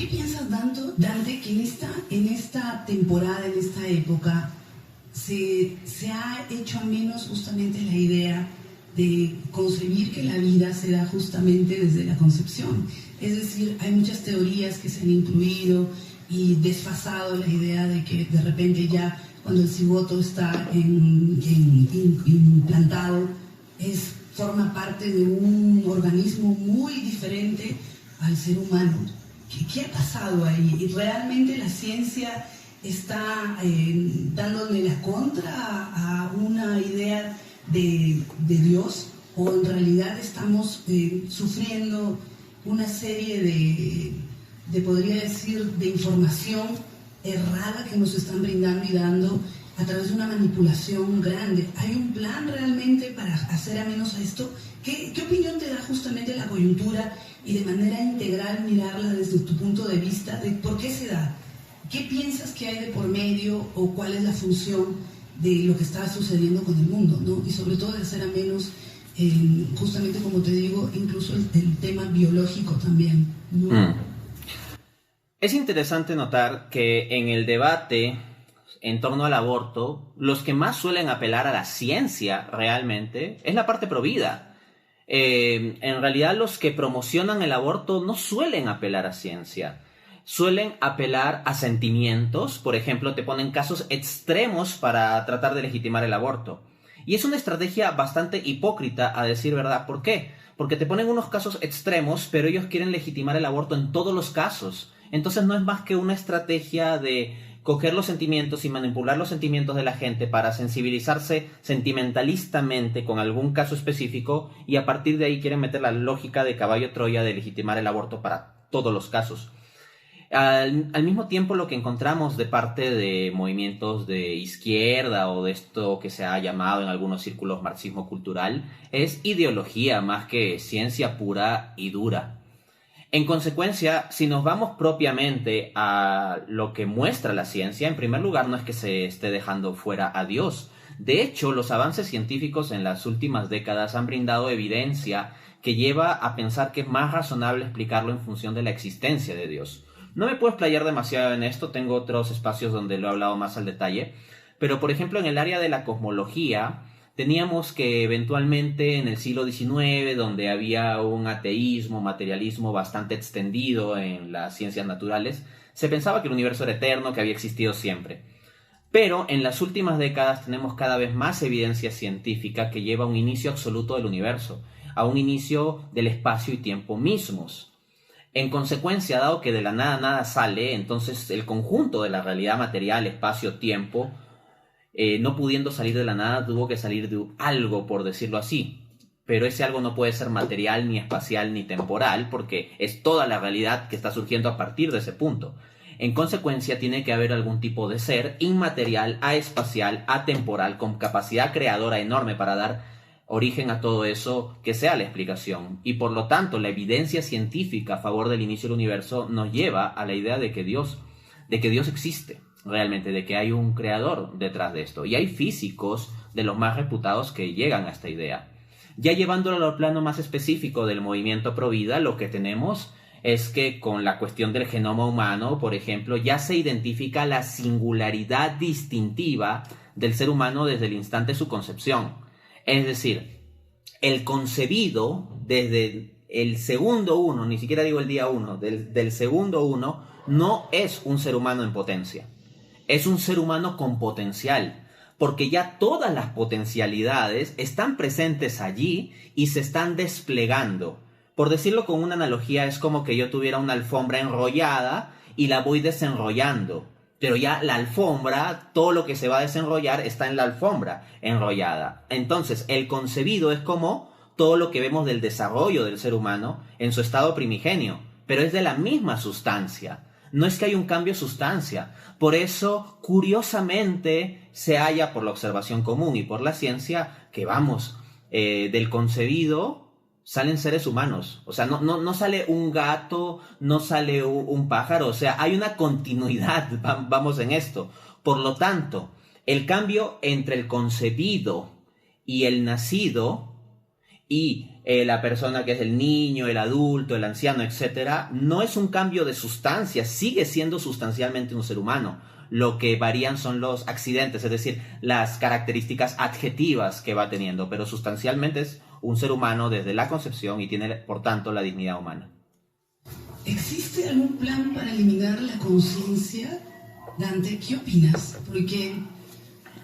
qué piensas, Dante, que en esta temporada, en esta época, se ha hecho a menos justamente la idea de concebir que la vida se da justamente desde la concepción? Es decir, hay muchas teorías que se han incluido y desfasado la idea de que de repente ya cuando el cigoto está implantado forma parte de un organismo muy diferente al ser humano. ¿Qué ha pasado ahí? ¿Y realmente la ciencia está dándole la contra a una idea de Dios? ¿O en realidad estamos sufriendo una serie de, podría decir, de información errada que nos están brindando y dando a través de una manipulación grande? ¿Hay un plan realmente para hacer a menos a esto? ¿Qué opinión te da justamente la coyuntura y de manera integral mirarla desde tu punto de vista de por qué se da? ¿Qué piensas que hay de por medio o cuál es la función de lo que está sucediendo con el mundo, ¿no? Y sobre todo de hacer a menos, justamente como te digo, incluso el tema biológico también, ¿no? Es interesante notar que en el debate en torno al aborto, los que más suelen apelar a la ciencia realmente es la parte provida. En realidad los que promocionan el aborto no suelen apelar a ciencia. Suelen apelar a sentimientos. Por ejemplo, te ponen casos extremos para tratar de legitimar el aborto. Y es una estrategia bastante hipócrita, a decir verdad. ¿Por qué? Porque te ponen unos casos extremos, pero ellos quieren legitimar el aborto en todos los casos. Entonces no es más que una estrategia de coger los sentimientos y manipular los sentimientos de la gente para sensibilizarse sentimentalistamente con algún caso específico, y a partir de ahí quieren meter la lógica de caballo Troya de legitimar el aborto para todos los casos. Al mismo tiempo, lo que encontramos de parte de movimientos de izquierda o de esto que se ha llamado en algunos círculos marxismo cultural es ideología más que ciencia pura y dura. En consecuencia, si nos vamos propiamente a lo que muestra la ciencia, en primer lugar no es que se esté dejando fuera a Dios. De hecho, los avances científicos en las últimas décadas han brindado evidencia que lleva a pensar que es más razonable explicarlo en función de la existencia de Dios. No me puedo explayar demasiado en esto, tengo otros espacios donde lo he hablado más al detalle, pero por ejemplo en el área de la cosmología teníamos que eventualmente en el siglo XIX, donde había un ateísmo, materialismo bastante extendido en las ciencias naturales, se pensaba que el universo era eterno, que había existido siempre. Pero en las últimas décadas tenemos cada vez más evidencia científica que lleva a un inicio absoluto del universo, a un inicio del espacio y tiempo mismos. En consecuencia, dado que de la nada nada sale, entonces el conjunto de la realidad material, espacio, tiempo, no pudiendo salir de la nada, tuvo que salir de algo, por decirlo así. Pero ese algo no puede ser material, ni espacial, ni temporal, porque es toda la realidad que está surgiendo a partir de ese punto. En consecuencia, tiene que haber algún tipo de ser inmaterial, aespacial, atemporal, con capacidad creadora enorme para dar origen a todo eso, que sea la explicación. Y por lo tanto, la evidencia científica a favor del inicio del universo nos lleva a la idea de que Dios existe realmente, de que hay un creador detrás de esto. Y hay físicos de los más reputados que llegan a esta idea. Ya llevándolo al plano más específico del movimiento Provida, lo que tenemos es que con la cuestión del genoma humano, por ejemplo, ya se identifica la singularidad distintiva del ser humano desde el instante de su concepción. Es decir, el concebido desde el segundo uno, ni siquiera digo el día uno, del segundo uno, no es un ser humano en potencia. Es un ser humano con potencial, porque ya todas las potencialidades están presentes allí y se están desplegando. Por decirlo con una analogía, es como que yo tuviera una alfombra enrollada y la voy desenrollando. Pero ya la alfombra, todo lo que se va a desenrollar está en la alfombra enrollada. Entonces, el concebido es como todo lo que vemos del desarrollo del ser humano en su estado primigenio, pero es de la misma sustancia. No es que haya un cambio de sustancia. Por eso, curiosamente, se halla por la observación común y por la ciencia que, del concebido salen seres humanos. O sea, no sale un gato, no sale un pájaro. O sea, hay una continuidad, vamos en esto. Por lo tanto, el cambio entre el concebido y el nacido y la persona que es el niño, el adulto, el anciano, etcétera, no es un cambio de sustancia, sigue siendo sustancialmente un ser humano. Lo que varían son los accidentes, es decir, las características adjetivas que va teniendo, pero sustancialmente es un ser humano desde la concepción y tiene, por tanto, la dignidad humana. ¿Existe algún plan para eliminar la conciencia, Dante? ¿Qué opinas? Porque,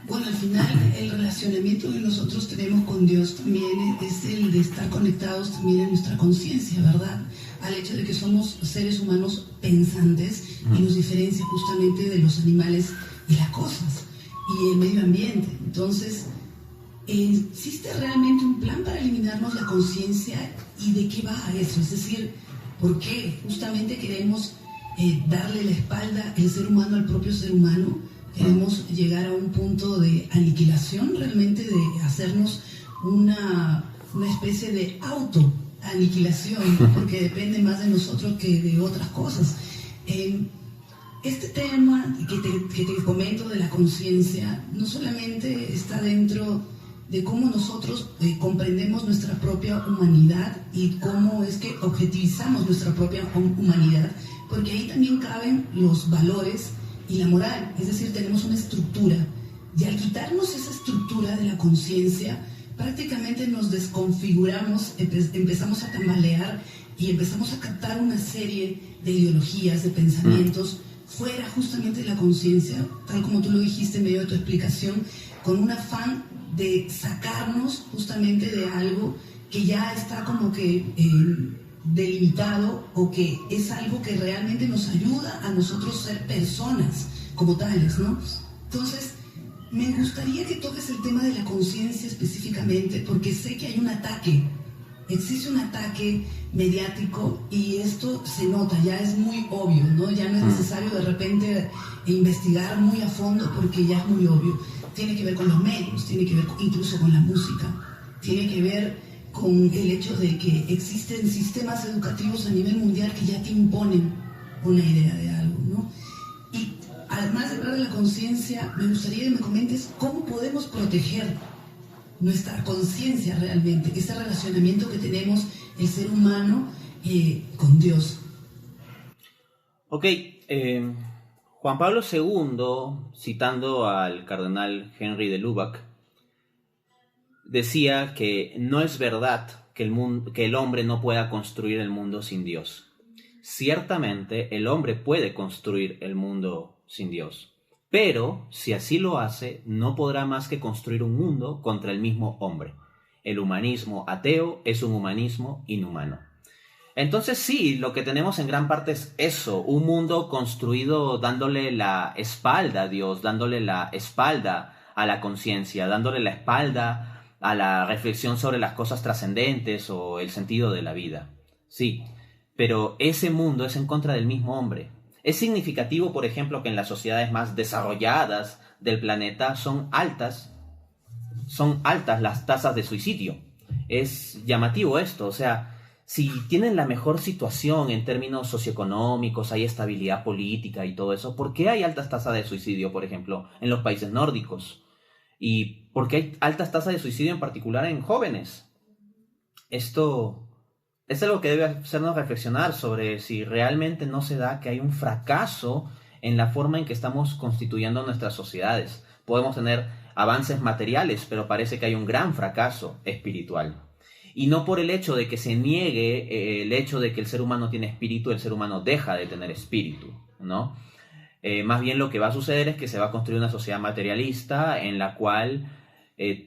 bueno, al final el relacionamiento que nosotros tenemos con Dios también es el de estar conectados también a nuestra conciencia, ¿verdad? Al hecho de que somos seres humanos pensantes y nos diferencia justamente de los animales y las cosas y el medio ambiente. Entonces, ¿existe realmente un plan para eliminarnos la conciencia y de qué va eso? Es decir, ¿por qué justamente queremos darle la espalda el ser humano al propio ser humano? Queremos llegar a un punto de aniquilación, realmente de hacernos una especie de autoaniquilación, porque depende más de nosotros que de otras cosas. Este tema que te comento de la conciencia no solamente está dentro de cómo nosotros comprendemos nuestra propia humanidad y cómo es que objetivizamos nuestra propia humanidad, porque ahí también caben los valores y la moral, es decir, tenemos una estructura, y al quitarnos esa estructura de la conciencia, prácticamente nos desconfiguramos, empezamos a tambalear y empezamos a captar una serie de ideologías, de pensamientos, fuera justamente de la conciencia, tal como tú lo dijiste en medio de tu explicación, con un afán de sacarnos justamente de algo que ya está como que delimitado, o que es algo que realmente nos ayuda a nosotros ser personas como tales, ¿no? Entonces, me gustaría que toques el tema de la conciencia específicamente, porque sé que hay un ataque, existe un ataque mediático y esto se nota, ya es muy obvio, ¿no? Ya no es necesario de repente investigar muy a fondo porque ya es muy obvio. Tiene que ver con los medios, tiene que ver incluso con la música, tiene que ver con el hecho de que existen sistemas educativos a nivel mundial que ya te imponen una idea de algo, ¿no? Y además de hablar de la conciencia, me gustaría que me comentes cómo podemos proteger nuestra conciencia realmente, ese relacionamiento que tenemos el ser humano con Dios. Ok, Juan Pablo II, citando al cardenal Henry de Lubac, decía que no es verdad que el hombre no pueda construir el mundo sin Dios. Ciertamente el hombre puede construir el mundo sin Dios, pero si así lo hace, no podrá más que construir un mundo contra el mismo hombre. El humanismo ateo es un humanismo inhumano. Entonces sí, lo que tenemos en gran parte es eso, un mundo construido dándole la espalda a Dios, dándole la espalda a la conciencia, dándole la espalda a la reflexión sobre las cosas trascendentes o el sentido de la vida. Sí, pero ese mundo es en contra del mismo hombre. Es significativo, por ejemplo, que en las sociedades más desarrolladas del planeta son altas las tasas de suicidio. Es llamativo esto, o sea, si tienen la mejor situación en términos socioeconómicos, hay estabilidad política y todo eso, ¿por qué hay altas tasas de suicidio, por ejemplo, en los países nórdicos? ¿Y por qué hay altas tasas de suicidio en particular en jóvenes? Esto es algo que debe hacernos reflexionar sobre si realmente no se da que hay un fracaso en la forma en que estamos constituyendo nuestras sociedades. Podemos tener avances materiales, pero parece que hay un gran fracaso espiritual. Y no por el hecho de que se niegue el hecho de que el ser humano tiene espíritu, el ser humano deja de tener espíritu, ¿no? Más bien lo que va a suceder es que se va a construir una sociedad materialista en la cual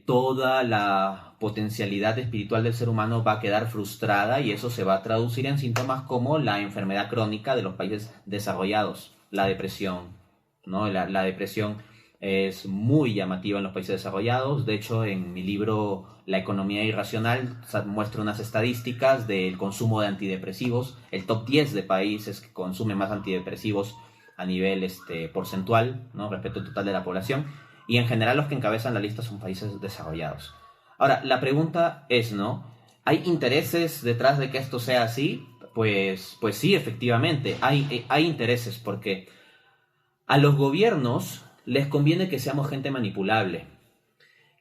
toda la potencialidad espiritual del ser humano va a quedar frustrada, y eso se va a traducir en síntomas como la enfermedad crónica de los países desarrollados, la depresión, ¿no? La depresión es muy llamativa en los países desarrollados. De hecho, en mi libro La economía irracional muestro unas estadísticas del consumo de antidepresivos, el top 10 de países que consumen más antidepresivos a nivel porcentual, ¿no?, respecto al total de la población, y en general los que encabezan la lista son países desarrollados. Ahora, la pregunta es, ¿no? ¿Hay intereses detrás de que esto sea así? Pues sí, efectivamente, hay intereses, porque a los gobiernos les conviene que seamos gente manipulable.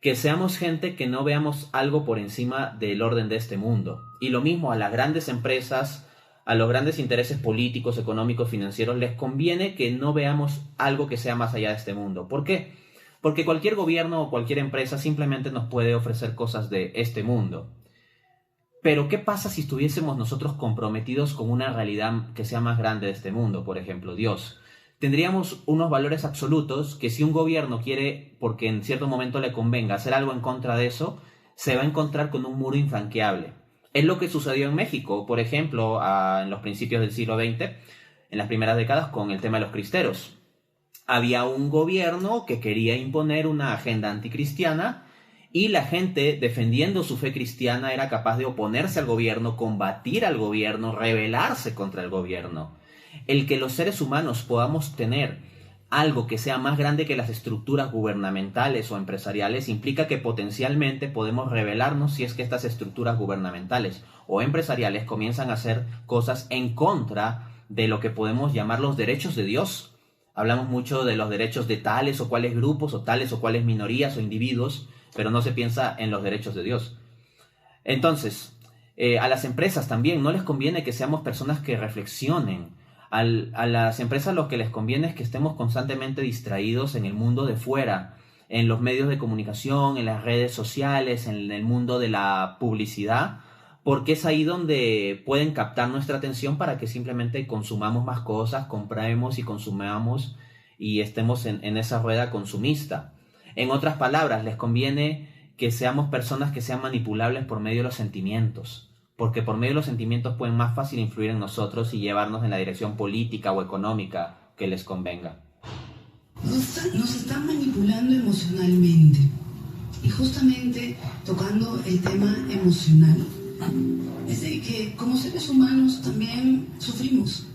que seamos gente que no veamos algo por encima del orden de este mundo. Y lo mismo a las grandes empresas, a los grandes intereses políticos, económicos, financieros, les conviene que no veamos algo que sea más allá de este mundo. ¿Por qué? Porque cualquier gobierno o cualquier empresa simplemente nos puede ofrecer cosas de este mundo. Pero ¿qué pasa si estuviésemos nosotros comprometidos con una realidad que sea más grande de este mundo? Por ejemplo, Dios. Tendríamos unos valores absolutos que si un gobierno quiere, porque en cierto momento le convenga, hacer algo en contra de eso, se va a encontrar con un muro infranqueable. Es lo que sucedió en México, por ejemplo, en los principios del siglo XX, en las primeras décadas, con el tema de los cristeros. Había un gobierno que quería imponer una agenda anticristiana y la gente, defendiendo su fe cristiana, era capaz de oponerse al gobierno, combatir al gobierno, rebelarse contra el gobierno. El que los seres humanos podamos tener algo que sea más grande que las estructuras gubernamentales o empresariales implica que potencialmente podemos rebelarnos si es que estas estructuras gubernamentales o empresariales comienzan a hacer cosas en contra de lo que podemos llamar los derechos de Dios. Hablamos mucho de los derechos de tales o cuales grupos o tales o cuales minorías o individuos, pero no se piensa en los derechos de Dios. Entonces, a las empresas también no les conviene que seamos personas que reflexionen. A las empresas lo que les conviene es que estemos constantemente distraídos en el mundo de fuera, en los medios de comunicación, en las redes sociales, en el mundo de la publicidad, porque es ahí donde pueden captar nuestra atención para que simplemente consumamos más cosas, compremos y consumamos y estemos en esa rueda consumista. En otras palabras, les conviene que seamos personas que sean manipulables por medio de los sentimientos, porque por medio de los sentimientos pueden más fácil influir en nosotros y llevarnos en la dirección política o económica que les convenga. Nos están manipulando emocionalmente. Y justamente tocando el tema emocional, es de que como seres humanos también sufrimos.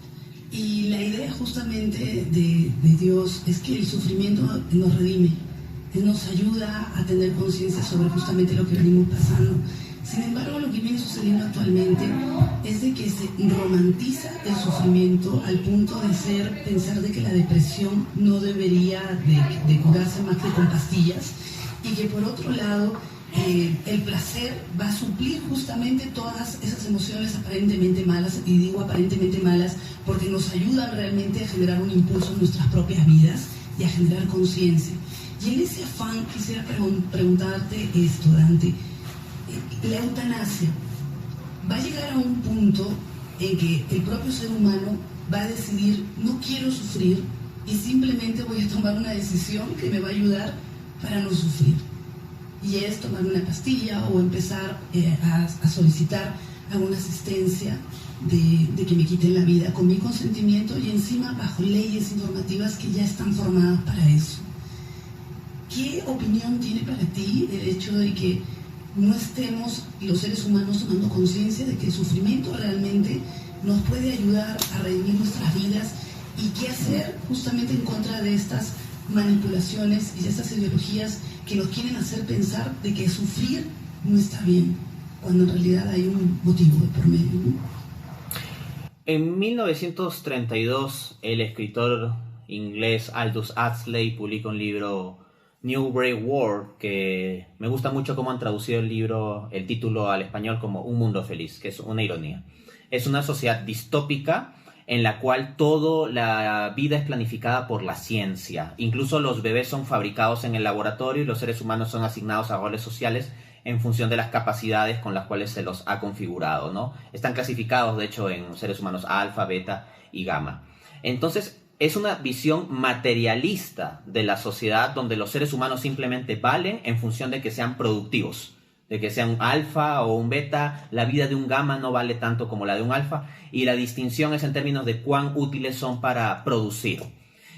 Y la idea justamente de Dios es que el sufrimiento nos redime, nos ayuda a tener conciencia sobre justamente lo que venimos pasando. Sin embargo, lo que viene sucediendo actualmente es de que se romantiza el sufrimiento al punto de pensar de que la depresión no debería de curarse más que con pastillas, y que por otro lado el placer va a suplir justamente todas esas emociones aparentemente malas, y digo aparentemente malas porque nos ayudan realmente a generar un impulso en nuestras propias vidas y a generar conciencia. Y en ese afán quisiera preguntarte esto, Dante. La eutanasia va a llegar a un punto en que el propio ser humano va a decidir: no quiero sufrir y simplemente voy a tomar una decisión que me va a ayudar para no sufrir. Y es tomar una pastilla o empezar a solicitar alguna asistencia de que me quiten la vida con mi consentimiento y encima bajo leyes y normativas que ya están formadas para eso. ¿Qué opinión tiene para ti el hecho de que no estemos los seres humanos tomando conciencia de que el sufrimiento realmente nos puede ayudar a redimir nuestras vidas? ¿Y qué hacer justamente en contra de estas manipulaciones y de estas ideologías que nos quieren hacer pensar de que sufrir no está bien, cuando en realidad hay un motivo de por medio, ¿no? En 1932, el escritor inglés Aldous Huxley publica un libro, New Brave World, que me gusta mucho cómo han traducido el título al español como Un Mundo Feliz, que es una ironía. Es una sociedad distópica en la cual toda la vida es planificada por la ciencia. Incluso los bebés son fabricados en el laboratorio y los seres humanos son asignados a roles sociales en función de las capacidades con las cuales se los ha configurado, ¿no? Están clasificados, de hecho, en seres humanos alfa, beta y gamma. Entonces, es una visión materialista de la sociedad donde los seres humanos simplemente valen en función de que sean productivos, de que sea un alfa o un beta. La vida de un gamma no vale tanto como la de un alfa, y la distinción es en términos de cuán útiles son para producir.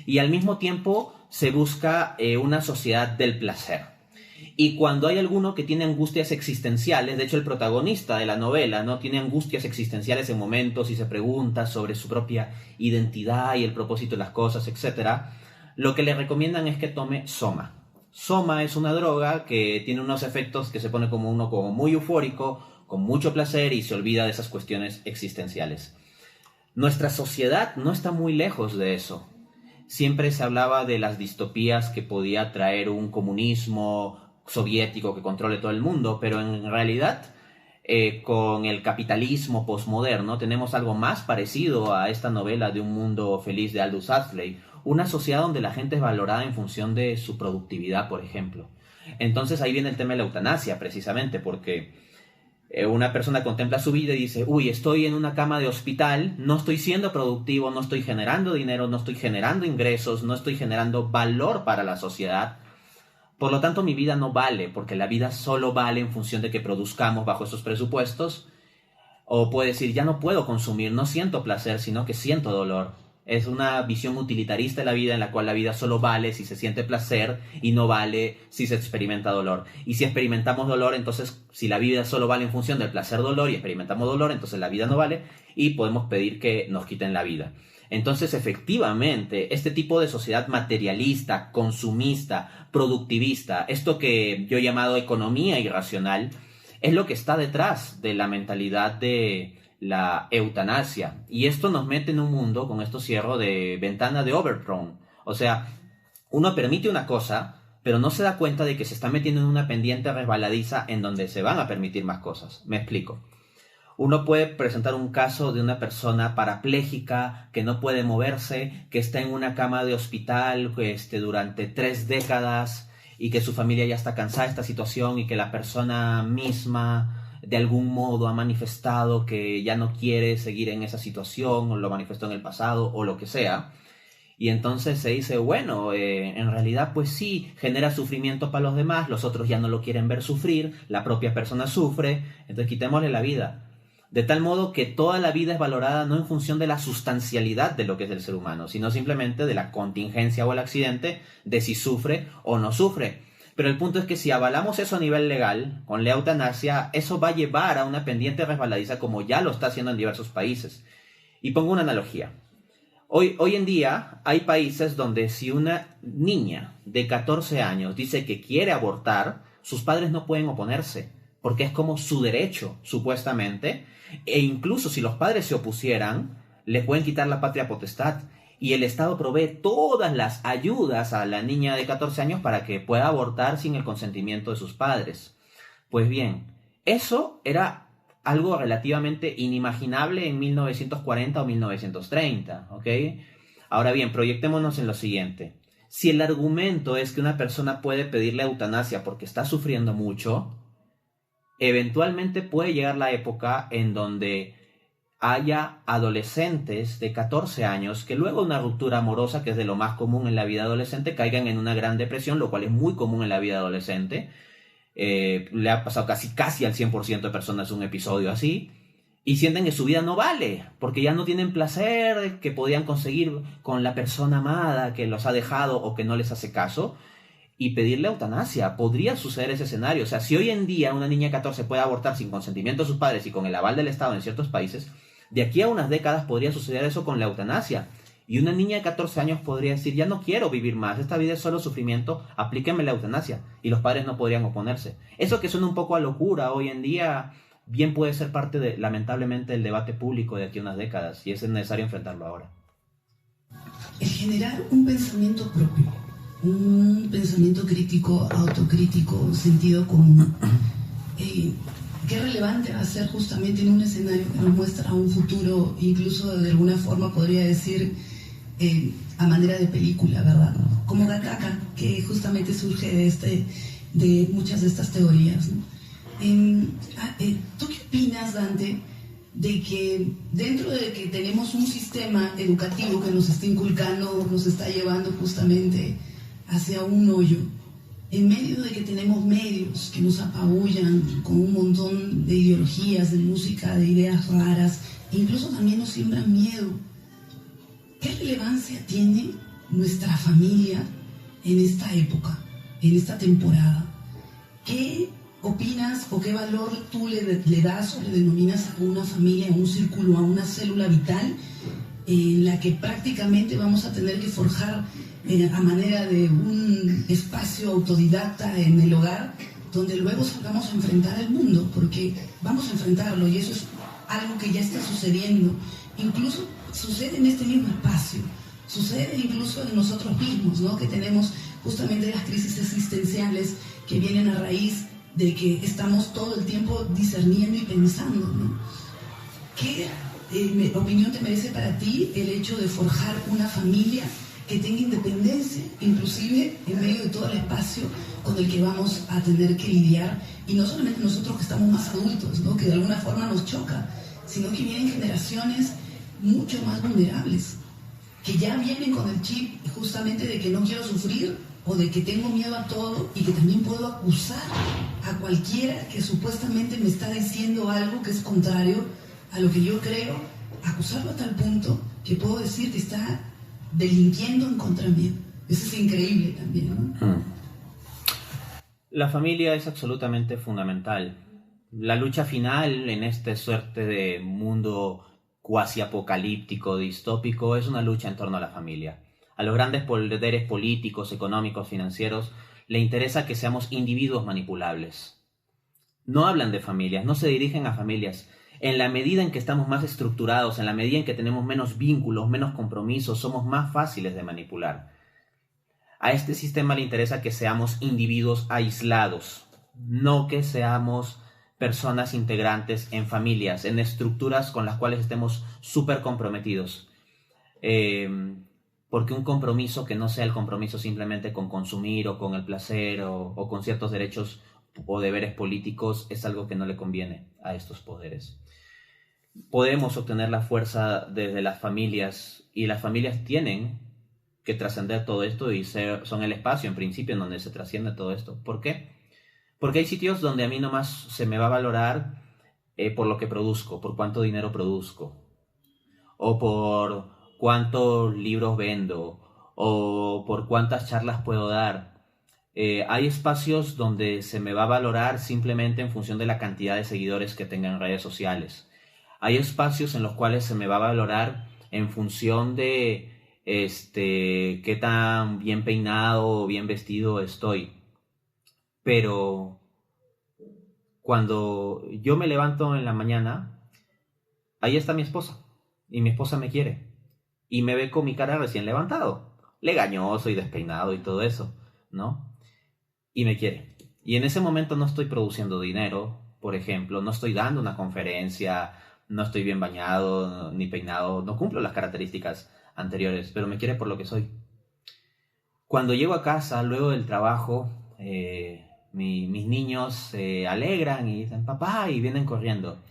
Y al mismo tiempo se busca una sociedad del placer. Y cuando hay alguno que tiene angustias existenciales, de hecho el protagonista de la novela, ¿no?, tiene angustias existenciales en momentos y se pregunta sobre su propia identidad y el propósito de las cosas, etc., lo que le recomiendan es que tome Soma. Soma es una droga que tiene unos efectos que se pone como muy eufórico, con mucho placer, y se olvida de esas cuestiones existenciales. Nuestra sociedad no está muy lejos de eso. Siempre se hablaba de las distopías que podía traer un comunismo soviético que controle todo el mundo, pero en realidad con el capitalismo posmoderno tenemos algo más parecido a esta novela de Un mundo feliz de Aldous Huxley, una sociedad donde la gente es valorada en función de su productividad, por ejemplo. Entonces ahí viene el tema de la eutanasia, precisamente, porque una persona contempla su vida y dice, uy, estoy en una cama de hospital, no estoy siendo productivo, no estoy generando dinero, no estoy generando ingresos, no estoy generando valor para la sociedad. Por lo tanto, mi vida no vale, porque la vida solo vale en función de que produzcamos bajo esos presupuestos. O puede decir, ya no puedo consumir, no siento placer, sino que siento dolor. Es una visión utilitarista de la vida en la cual la vida solo vale si se siente placer y no vale si se experimenta dolor. Y si experimentamos dolor, entonces si la vida solo vale en función del placer-dolor y experimentamos dolor, entonces la vida no vale y podemos pedir que nos quiten la vida. Entonces, efectivamente, este tipo de sociedad materialista, consumista, productivista, esto que yo he llamado economía irracional, es lo que está detrás de la mentalidad de la eutanasia. Y esto nos mete en un mundo, con esto cierro, de ventana de Overton. O sea, uno permite una cosa, pero no se da cuenta de que se está metiendo en una pendiente resbaladiza en donde se van a permitir más cosas. Me explico. Uno puede presentar un caso de una persona parapléjica que no puede moverse, que está en una cama de hospital durante 3 décadas y que su familia ya está cansada de esta situación y que la persona misma de algún modo ha manifestado que ya no quiere seguir en esa situación o lo manifestó en el pasado o lo que sea. Y entonces se dice, bueno, en realidad pues sí, genera sufrimiento para los demás, los otros ya no lo quieren ver sufrir, la propia persona sufre, entonces quitémosle la vida. De tal modo que toda la vida es valorada no en función de la sustancialidad de lo que es el ser humano, sino simplemente de la contingencia o el accidente, de si sufre o no sufre. Pero el punto es que si avalamos eso a nivel legal, con la eutanasia, eso va a llevar a una pendiente resbaladiza como ya lo está haciendo en diversos países. Y pongo una analogía. Hoy en día hay países donde si una niña de 14 años dice que quiere abortar, sus padres no pueden oponerse, porque es como su derecho, supuestamente, e incluso si los padres se opusieran, le pueden quitar la patria potestad. Y el Estado provee todas las ayudas a la niña de 14 años para que pueda abortar sin el consentimiento de sus padres. Pues bien, eso era algo relativamente inimaginable en 1940 o 1930, ¿ok? Ahora bien, proyectémonos en lo siguiente. Si el argumento es que una persona puede pedirle eutanasia porque está sufriendo mucho, eventualmente puede llegar la época en donde haya adolescentes de 14 años que luego de una ruptura amorosa, que es de lo más común en la vida adolescente, caigan en una gran depresión, lo cual es muy común en la vida adolescente. Le ha pasado casi al 100% de personas un episodio así, y sienten que su vida no vale, porque ya no tienen placer que podían conseguir con la persona amada que los ha dejado o que no les hace caso, y pedirle eutanasia. Podría suceder ese escenario. O sea, si hoy en día una niña de 14 puede abortar sin consentimiento de sus padres y con el aval del Estado en ciertos países, de aquí a unas décadas podría suceder eso con la eutanasia. Y una niña de 14 años podría decir, ya no quiero vivir más, esta vida es solo sufrimiento, aplíquenme la eutanasia. Y los padres no podrían oponerse. Eso que suena un poco a locura hoy en día, bien puede ser parte de, lamentablemente, del debate público de aquí a unas décadas. Y es necesario enfrentarlo ahora. El generar un pensamiento propio, un pensamiento crítico, autocrítico, sentido común. Qué relevante va a ser justamente en un escenario que nos muestra un futuro, incluso de alguna forma podría decir a manera de película, ¿verdad? Como Gattaca, que justamente surge de muchas de estas teorías, ¿no? ¿Tú qué opinas, Dante, de que dentro de que tenemos un sistema educativo que nos está inculcando, nos está llevando justamente hacia un hoyo, en medio de que tenemos medios que nos apabullan con un montón de ideologías, de música, de ideas raras, e incluso también nos siembran miedo? ¿Qué relevancia tiene nuestra familia en esta época, en esta temporada? ¿Qué opinas o qué valor tú le das o le denominas a una familia, a un círculo, a una célula vital en la que prácticamente vamos a tener que forjar a manera de un espacio autodidacta en el hogar, donde luego salgamos a enfrentar el mundo, porque vamos a enfrentarlo y eso es algo que ya está sucediendo, incluso sucede en este mismo espacio, sucede incluso en nosotros mismos, ¿no? Que tenemos justamente las crisis existenciales que vienen a raíz de que estamos todo el tiempo discerniendo y pensando, ¿no? ¿Qué opinión te merece para ti el hecho de forjar una familia que tenga independencia, inclusive en medio de todo el espacio con el que vamos a tener que lidiar? Y no solamente nosotros que estamos más adultos, ¿no?, que de alguna forma nos choca, sino que vienen generaciones mucho más vulnerables, que ya vienen con el chip justamente de que no quiero sufrir o de que tengo miedo a todo y que también puedo acusar a cualquiera que supuestamente me está diciendo algo que es contrario a lo que yo creo, acusarlo a tal punto que puedo decir que está delinquiendo en contra mío. Eso es increíble también, ¿no? La familia es absolutamente fundamental. La lucha final en esta suerte de mundo cuasi apocalíptico, distópico, es una lucha en torno a la familia. A los grandes poderes políticos, económicos, financieros, le interesa que seamos individuos manipulables. No hablan de familias, no se dirigen a familias. En la medida en que estamos más estructurados, en la medida en que tenemos menos vínculos, menos compromisos, somos más fáciles de manipular. A este sistema le interesa que seamos individuos aislados, no que seamos personas integrantes en familias, en estructuras con las cuales estemos súper comprometidos. Porque un compromiso que no sea el compromiso simplemente con consumir o con el placer o con ciertos derechos o deberes políticos es algo que no le conviene a estos poderes. Podemos obtener la fuerza desde las familias y las familias tienen que trascender todo esto y son el espacio en principio en donde se trasciende todo esto. ¿Por qué? Porque hay sitios donde a mí nomás se me va a valorar por lo que produzco, por cuánto dinero produzco, o por cuántos libros vendo, o por cuántas charlas puedo dar. Hay espacios donde se me va a valorar simplemente en función de la cantidad de seguidores que tenga en redes sociales. Hay espacios en los cuales se me va a valorar en función de qué tan bien peinado o bien vestido estoy. Pero cuando yo me levanto en la mañana, ahí está mi esposa. Y mi esposa me quiere. Y me ve con mi cara recién levantado. Legañoso y despeinado y todo eso, ¿no? Y me quiere. Y en ese momento no estoy produciendo dinero, por ejemplo. No estoy dando una conferencia. No estoy bien bañado ni peinado. No cumplo las características anteriores. Pero me quiere por lo que soy. Cuando llego a casa, luego del trabajo, mis niños se alegran y dicen papá y vienen corriendo.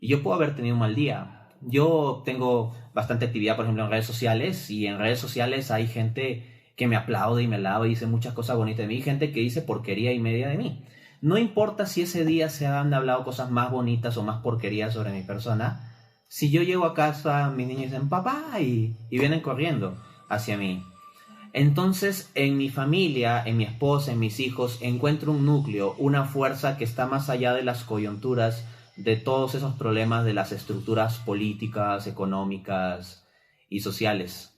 Y yo puedo haber tenido un mal día. Yo tengo bastante actividad, por ejemplo, en redes sociales, y en redes sociales hay gente que me aplaude y me alaba y dice muchas cosas bonitas de mí, y gente que dice porquería y media de mí. No importa si ese día se han hablado cosas más bonitas o más porquerías sobre mi persona, si yo llego a casa, mis niños dicen papá y vienen corriendo hacia mí. Entonces, en mi familia, en mi esposa, en mis hijos, encuentro un núcleo, una fuerza que está más allá de las coyunturas, de todos esos problemas de las estructuras políticas, económicas y sociales.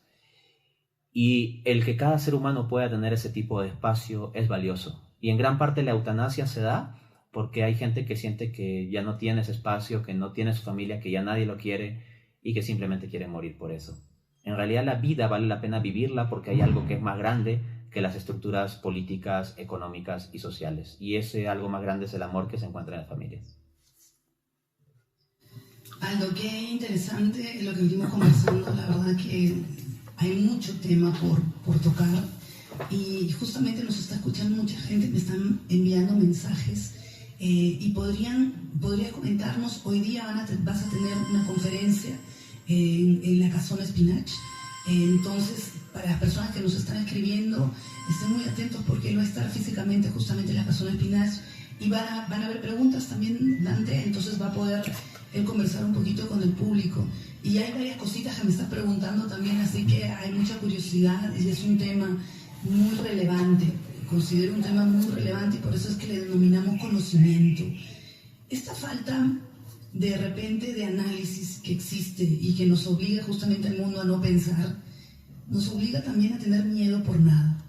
Y el que cada ser humano pueda tener ese tipo de espacio es valioso. Y en gran parte la eutanasia se da porque hay gente que siente que ya no tiene ese espacio, que no tiene su familia, que ya nadie lo quiere y que simplemente quiere morir por eso. En realidad la vida vale la pena vivirla porque hay algo que es más grande que las estructuras políticas, económicas y sociales. Y ese algo más grande es el amor que se encuentra en las familias. Aldo, qué interesante lo que venimos conversando. La verdad que hay mucho tema por tocar y justamente nos está escuchando mucha gente, me están enviando mensajes y podría comentarnos, hoy día vas a tener una conferencia en la Casona Espinach. Entonces, para las personas que nos están escribiendo, estén muy atentos porque él va a estar físicamente justamente en la Casona Espinach y van a haber preguntas también, Dante, entonces va a poder él conversar un poquito con el público. Y hay varias cositas que me está preguntando también, así que hay mucha curiosidad y es un tema muy relevante. Considero un tema muy relevante y por eso es que le denominamos conocimiento. Esta falta de repente de análisis que existe y que nos obliga justamente al mundo a no pensar, nos obliga también a tener miedo por nada.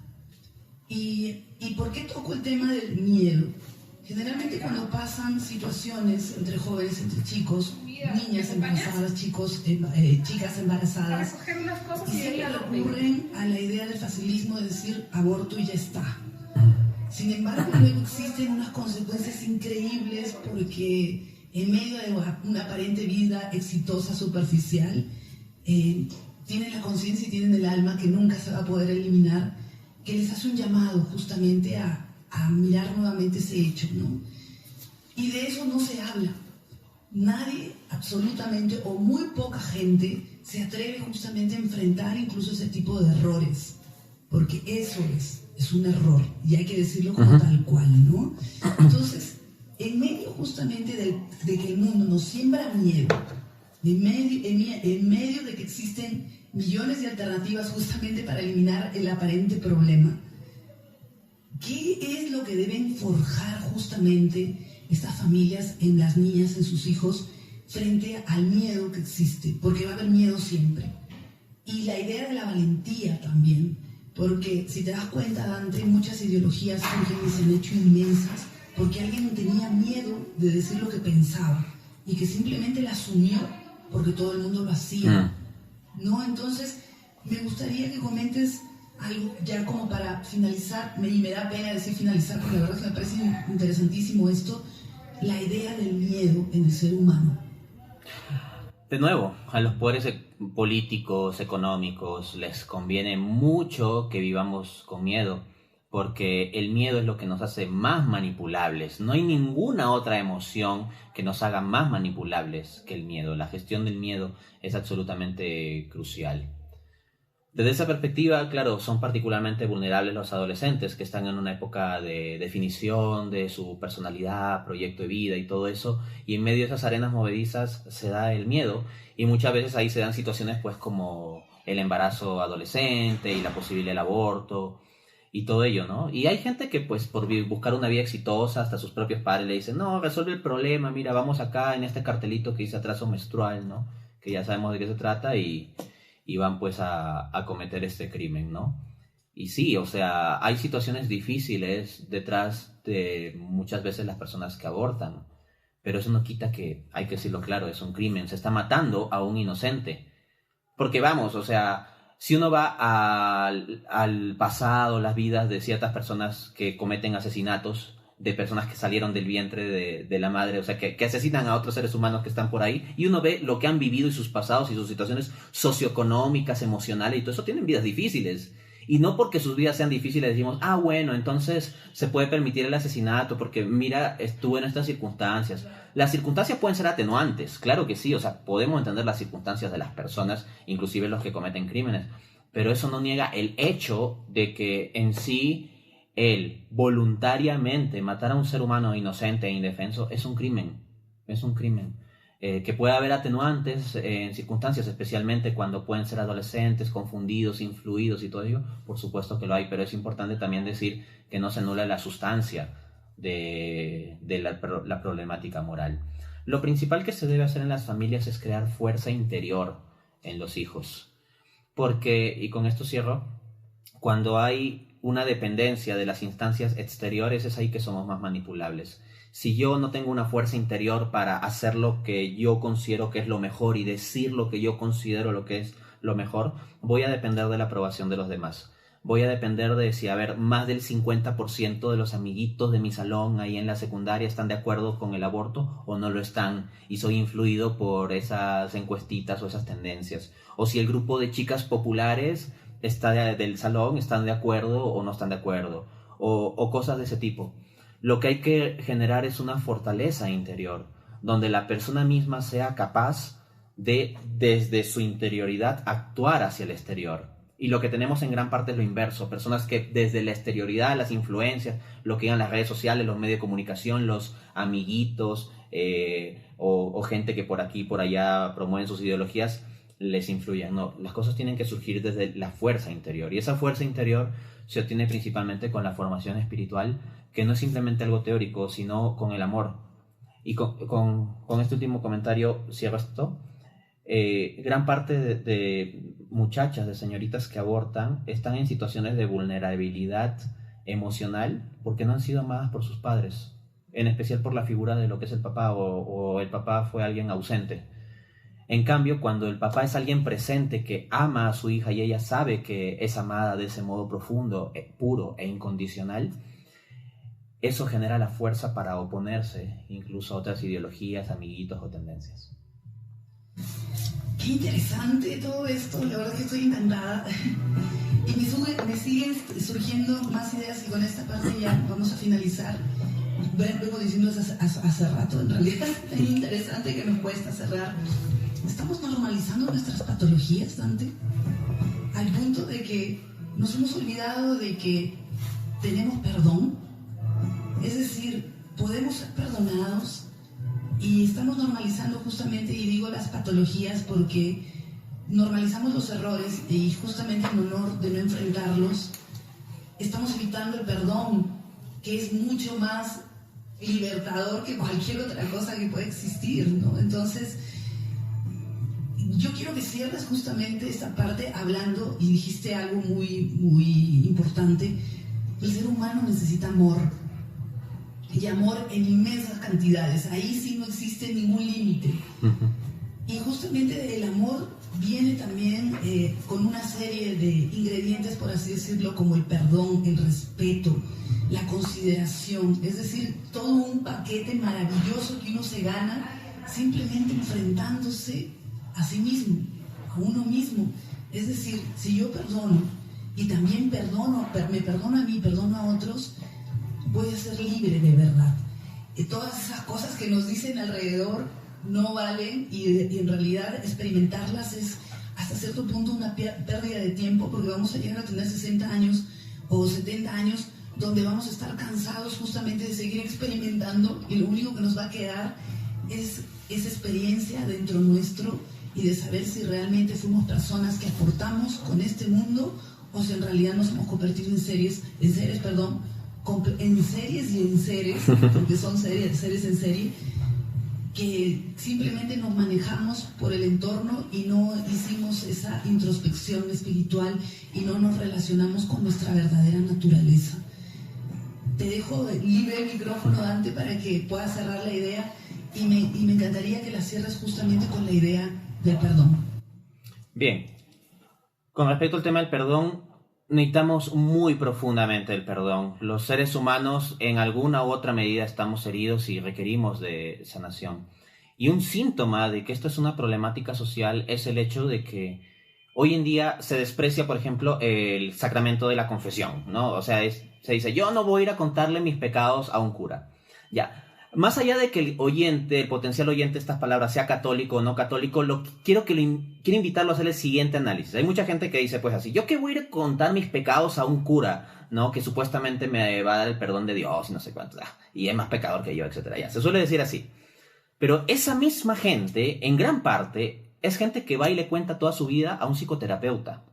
¿Y por qué toco el tema del miedo? Generalmente cuando pasan situaciones entre jóvenes, entre chicos, niñas embarazadas, chicas embarazadas, y siempre recurren a la idea del facilismo de decir aborto y ya está. Sin embargo, luego existen unas consecuencias increíbles porque en medio de una aparente vida exitosa, superficial, tienen la conciencia y tienen el alma que nunca se va a poder eliminar, que les hace un llamado justamente a mirar nuevamente ese hecho, ¿no? Y de eso no se habla. Nadie, absolutamente, o muy poca gente, se atreve justamente a enfrentar incluso ese tipo de errores, porque eso es un error, y hay que decirlo como tal cual, ¿no? Entonces, en medio justamente de que el mundo nos siembra miedo, en medio de que existen millones de alternativas justamente para eliminar el aparente problema, ¿qué es lo que deben forjar justamente estas familias en las niñas, en sus hijos, frente al miedo que existe? Porque va a haber miedo siempre. Y la idea de la valentía también, porque si te das cuenta, Dante, muchas ideologías surgen y se han hecho inmensas porque alguien tenía miedo de decir lo que pensaba y que simplemente la asumió porque todo el mundo lo hacía, ¿no? Entonces, me gustaría que comentes algo ya como para finalizar, y me da pena decir finalizar porque la verdad es que me parece interesantísimo esto, la idea del miedo en el ser humano. De nuevo, a los poderes políticos, económicos, les conviene mucho que vivamos con miedo, porque el miedo es lo que nos hace más manipulables. No hay ninguna otra emoción que nos haga más manipulables que el miedo. La gestión del miedo es absolutamente crucial. Desde esa perspectiva, claro, son particularmente vulnerables los adolescentes que están en una época de definición de su personalidad, proyecto de vida y todo eso, y en medio de esas arenas movedizas se da el miedo, y muchas veces ahí se dan situaciones pues como el embarazo adolescente y la posibilidad del aborto y todo ello, ¿no? Y hay gente que pues por buscar una vida exitosa, hasta sus propios padres le dicen, no, resuelve el problema, mira, vamos acá en este cartelito que dice atraso menstrual, ¿no? Que ya sabemos de qué se trata y van pues a cometer este crimen, ¿no? Y sí, o sea, hay situaciones difíciles detrás de muchas veces las personas que abortan, pero eso no quita que, hay que decirlo claro, es un crimen, se está matando a un inocente. Porque vamos, o sea, si uno va al pasado, las vidas de ciertas personas que cometen asesinatos, de personas que salieron del vientre de la madre, o sea, que asesinan a otros seres humanos que están por ahí, y uno ve lo que han vivido y sus pasados y sus situaciones socioeconómicas, emocionales y todo eso, tienen vidas difíciles. Y no porque sus vidas sean difíciles decimos, ah, bueno, entonces se puede permitir el asesinato porque, mira, estuvo en estas circunstancias. Las circunstancias pueden ser atenuantes, claro que sí, o sea, podemos entender las circunstancias de las personas, inclusive los que cometen crímenes, pero eso no niega el hecho de que en sí el voluntariamente matar a un ser humano inocente e indefenso es un crimen, que puede haber atenuantes en circunstancias, especialmente cuando pueden ser adolescentes, confundidos, influidos y todo ello, por supuesto que lo hay, pero es importante también decir que no se anula la sustancia de la problemática moral. Lo principal que se debe hacer en las familias es crear fuerza interior en los hijos, porque, y con esto cierro, cuando hay una dependencia de las instancias exteriores es ahí que somos más manipulables. Si yo no tengo una fuerza interior para hacer lo que yo considero que es lo mejor y decir lo que yo considero lo que es lo mejor, voy a depender de la aprobación de los demás. Voy a depender de si, a ver, más del 50% de los amiguitos de mi salón ahí en la secundaria están de acuerdo con el aborto o no lo están, y soy influido por esas encuestitas o esas tendencias. O si el grupo de chicas populares del salón están de acuerdo o no están de acuerdo, o cosas de ese tipo. Lo que hay que generar es una fortaleza interior, donde la persona misma sea capaz de, desde su interioridad, actuar hacia el exterior. Y lo que tenemos en gran parte es lo inverso, personas que desde la exterioridad, las influencias, lo que digan las redes sociales, los medios de comunicación, los amiguitos, o gente que por aquí y por allá promueven sus ideologías, les influyen. No, las cosas tienen que surgir desde la fuerza interior, y esa fuerza interior se obtiene principalmente con la formación espiritual, que no es simplemente algo teórico, sino con el amor. Y con este último comentario cierro esto. Gran parte de muchachas, de señoritas que abortan, están en situaciones de vulnerabilidad emocional porque no han sido amadas por sus padres, en especial por la figura de lo que es el papá, o el papá fue alguien ausente. En cambio, cuando el papá es alguien presente que ama a su hija y ella sabe que es amada de ese modo profundo, puro e incondicional, eso genera la fuerza para oponerse incluso a otras ideologías, amiguitos o tendencias. Qué interesante todo esto, la verdad que estoy encantada. Y me siguen surgiendo más ideas y con esta parte ya vamos a finalizar. Vengo diciendo hace rato, en realidad es tan interesante que nos cuesta cerrar. Estamos normalizando nuestras patologías, Dante, al punto de que nos hemos olvidado de que tenemos perdón. Es decir, podemos ser perdonados y estamos normalizando justamente, y digo las patologías porque normalizamos los errores y justamente en honor de no enfrentarlos, estamos evitando el perdón, que es mucho más libertador que cualquier otra cosa que pueda existir, ¿no? Entonces, yo quiero que cierres justamente esta parte hablando, y dijiste algo muy, muy importante: el ser humano necesita amor, y amor en inmensas cantidades, ahí sí no existe ningún límite. Y justamente el amor viene también con una serie de ingredientes, por así decirlo, como el perdón, el respeto, la consideración, es decir, todo un paquete maravilloso que uno se gana simplemente enfrentándose a sí mismo, a uno mismo. Es decir, si yo perdono y también me perdono a mí, perdono a otros, voy a ser libre de verdad. Y todas esas cosas que nos dicen alrededor no valen, y en realidad experimentarlas es hasta cierto punto una pérdida de tiempo, porque vamos a llegar a tener 60 años o 70 años donde vamos a estar cansados justamente de seguir experimentando, y lo único que nos va a quedar es esa experiencia dentro nuestro, y de saber si realmente fuimos personas que aportamos con este mundo o si en realidad nos hemos convertido en seres, porque son seres en serie, que simplemente nos manejamos por el entorno y no hicimos esa introspección espiritual y no nos relacionamos con nuestra verdadera naturaleza. Te dejo libre el micrófono, Dante, para que puedas cerrar la idea, y me encantaría que la cierres justamente con la idea del perdón. Bien, con respecto al tema del perdón, necesitamos muy profundamente el perdón. Los seres humanos en alguna u otra medida estamos heridos y requerimos de sanación. Y un síntoma de que esto es una problemática social es el hecho de que hoy en día se desprecia, por ejemplo, el sacramento de la confesión, ¿no? O sea, se dice, yo no voy a ir a contarle mis pecados a un cura. Ya. Más allá de que el potencial oyente de estas palabras, sea católico o no católico, quiero invitarlo a hacer el siguiente análisis. Hay mucha gente que dice, pues así, ¿yo qué voy a ir a contar mis pecados a un cura, ¿no? Que supuestamente me va a dar el perdón de Dios y no sé cuánto, y es más pecador que yo, etcétera. Ya, se suele decir así. Pero esa misma gente, en gran parte, es gente que va y le cuenta toda su vida a un psicoterapeuta.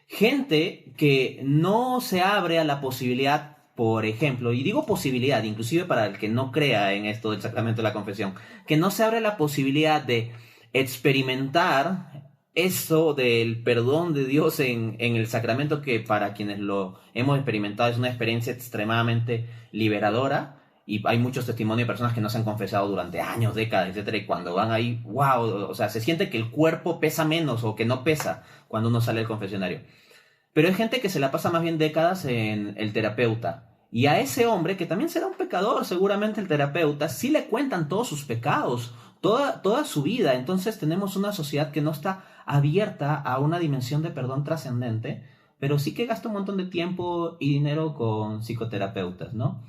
Gente que no se abre a la posibilidad, por ejemplo, y digo posibilidad, inclusive para el que no crea en esto del sacramento de la confesión, que no se abre la posibilidad de experimentar eso del perdón de Dios en el sacramento, que para quienes lo hemos experimentado es una experiencia extremadamente liberadora, y hay muchos testimonios de personas que no se han confesado durante años, décadas, etcétera, y cuando van ahí, wow, o sea, se siente que el cuerpo pesa menos o que no pesa cuando uno sale del confesionario. Pero hay gente que se la pasa más bien décadas en el terapeuta. Y a ese hombre, que también será un pecador, seguramente el terapeuta, sí le cuentan todos sus pecados, toda su vida. Entonces tenemos una sociedad que no está abierta a una dimensión de perdón trascendente, pero sí que gasta un montón de tiempo y dinero con psicoterapeutas, ¿no?